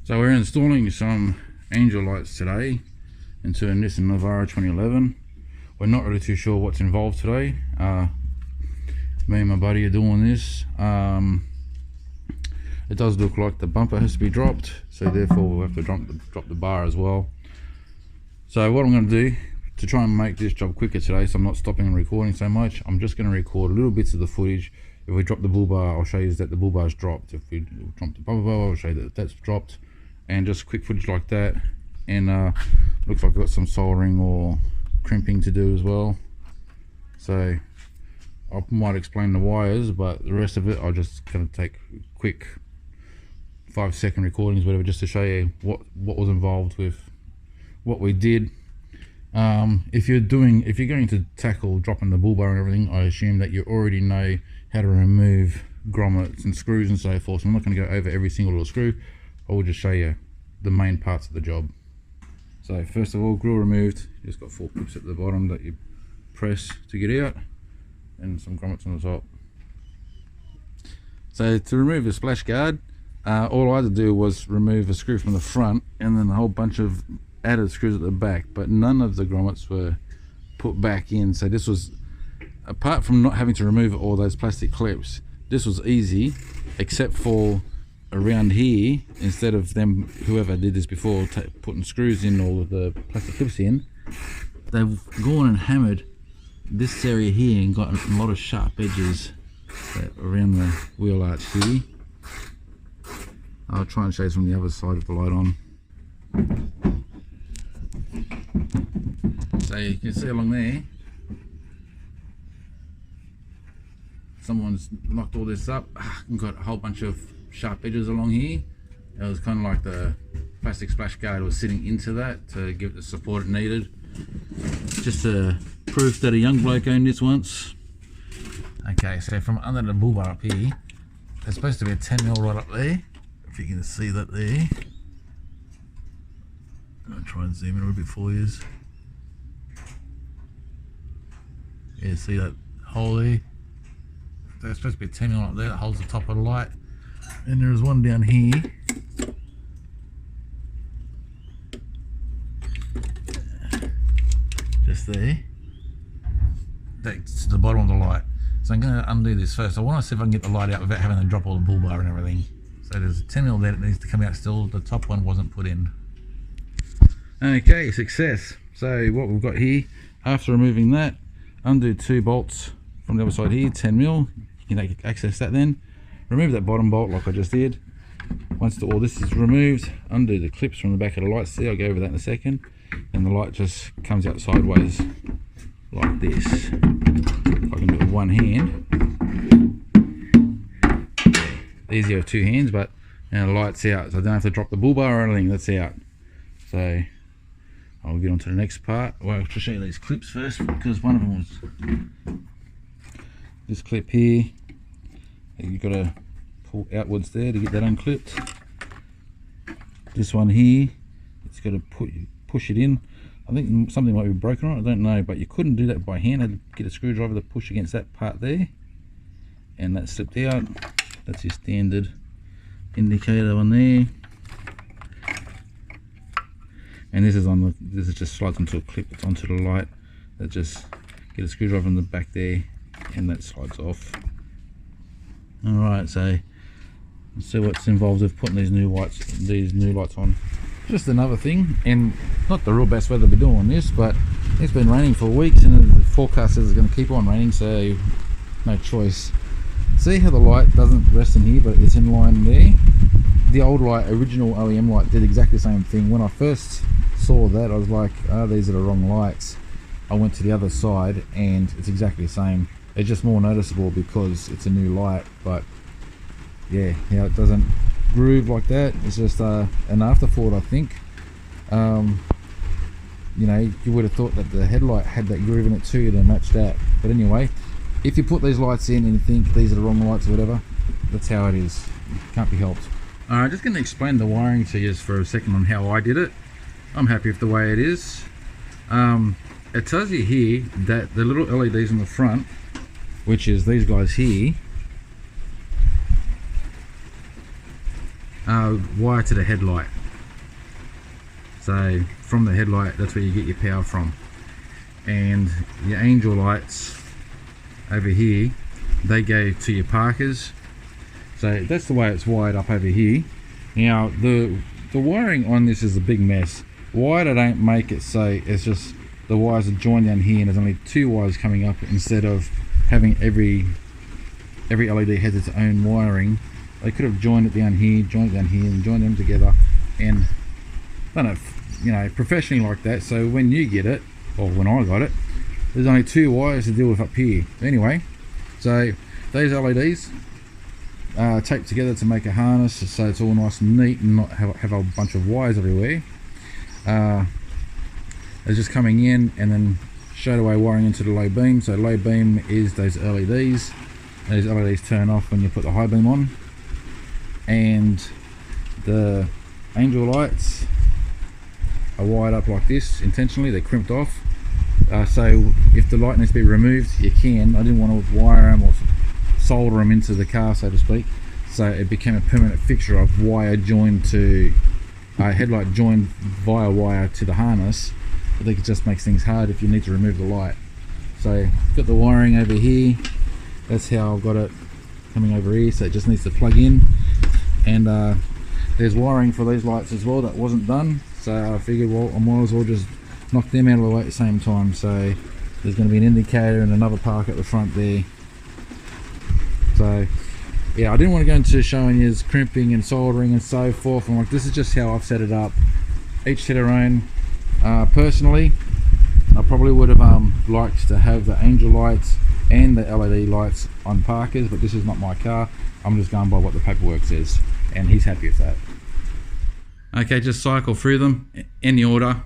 So we're installing some angel lights today into a Nissan Navara 2011. We're not really too sure what's involved today. Me and my buddy are doing this. It does look like the bumper has to be dropped, so therefore we'll have to drop the bar as well. So what I'm going to do to try and make this job quicker today, so I'm not stopping and recording so much, I'm just going to record little bits of the footage. If we drop the bull bar, I'll show you that the bull bar is dropped. If we drop the bumper bar, I'll show you that that's dropped, and just quick footage like that. And looks like I've got some soldering or crimping to do as well, so I might explain the wires, but the rest of it I'll just kind of take quick 5-second recordings, whatever, just to show you what was involved with what we did. If you're going to tackle dropping the bull bar and everything, I assume that you already know how to remove grommets and screws and so forth, so I'm not going to go over every single little screw. I will just show you the main parts of the job. So first of all, grill removed. You just got 4 clips at the bottom that you press to get out, and some grommets on the top. So to remove the splash guard, all I had to do was remove a screw from the front and then a whole bunch of added screws at the back, but none of the grommets were put back in. So this was, apart from not having to remove all those plastic clips, this was easy, except for around here, instead of them, whoever did this before, putting screws in all of the plastic clips in, they've gone and hammered this area here and got a lot of sharp edges around the wheel arch here. I'll try and show you from the other side with the light on. So you can see along there, someone's knocked all this up and got a whole bunch of sharp edges along here. It was kind of like the plastic splash guard was sitting into that to give it the support it needed. Just a proof that a young bloke owned this once. Okay, so from under the bull bar up here, there's supposed to be a 10mm right up there, if you can see that there. I'll try and zoom in a little bit for you. Yeah, see that hole there? There's supposed to be a 10mm up there that holds the top of the light. And there's one down here. Just there. That's the bottom of the light. So I'm going to undo this first. I want to see if I can get the light out without having to drop all the bull bar and everything. So there's a 10mm there that needs to come out still. The top one wasn't put in. Okay, success. So what we've got here, after removing that, undo 2 bolts from the other side here, 10mm. You can access that then. Remove that bottom bolt like I just did. Once all this is removed, undo the clips from the back of the light. See, I'll go over that in a second. And the light just comes out sideways like this. If I can do it with one hand. Easier with 2 hands, but now the light's out, so I don't have to drop the bull bar or anything. That's out. So I'll get on to the next part. Well, I'll just show you these clips first, because one of them was this clip here. You've got to pull outwards there to get that unclipped. This one here, it's got to push it in. I think something might be broken on it, I don't know, but you couldn't do that by hand. I had to get a screwdriver to push against that part there, and that slipped out. That's your standard indicator one there. And this is just slides onto a clip that's onto the light. That just get a screwdriver in the back there, and that slides off. Alright, so let's see what's involved with putting these new lights on. Just another thing, and not the real best weather to be doing this, but it's been raining for weeks and the forecast says it's going to keep on raining, so no choice. See how the light doesn't rest in here, but it's in line there? The old light, original OEM light, did exactly the same thing. When I first saw that, I was like, oh, these are the wrong lights. I went to the other side and it's exactly the same. It's just more noticeable because it's a new light, but yeah, it doesn't groove like that. It's just an afterthought, I think. You know, you would have thought that the headlight had that groove in it too to match that. But anyway, if you put these lights in and you think these are the wrong lights or whatever, that's how it is. Can't be helped. Alright, just going to explain the wiring to you for a second on how I did it. I'm happy with the way it is. It tells you here that the little LEDs on the front, which is these guys here, wire to the headlight. So from the headlight, that's where you get your power from. And your angel lights over here, they go to your parkers. So that's the way it's wired up over here. Now the wiring on this is a big mess. Why they don't make it so it's just the wires are joined down here and there's only 2 wires coming up instead of having every LED has its own wiring. They could have joined it down here, and joined them together, and done it, you know, professionally like that. So when you get it, or when I got it, there's only 2 wires to deal with up here. Anyway, so those LEDs taped together to make a harness, so it's all nice and neat and not have a bunch of wires everywhere. It's just coming in and then straight away wiring into the low beam. So low beam is those LEDs. Those LEDs turn off when you put the high beam on, and the angel lights are wired up like this intentionally. They're crimped off, so if the light needs to be removed, you can. I didn't want to wire them or solder them into the car, so to speak, so it became a permanent fixture of wire joined to headlight joined via wire to the harness. I think it just makes things hard if you need to remove the light. So got the wiring over here. That's how I've got it coming over here, so it just needs to plug in. And there's wiring for these lights as well that wasn't done, so I figured, well, I might as well just knock them out of the way at the same time. So there's going to be an indicator and another park at the front there. So yeah, I didn't want to go into showing you crimping and soldering and so forth. I'm like, this is just how I've set it up, each to their own. Personally, I probably would have liked to have the angel lights and the LED lights on Parker's, but this is not my car. I'm just going by what the paperwork says, and he's happy with that. Okay, just cycle through them in the order.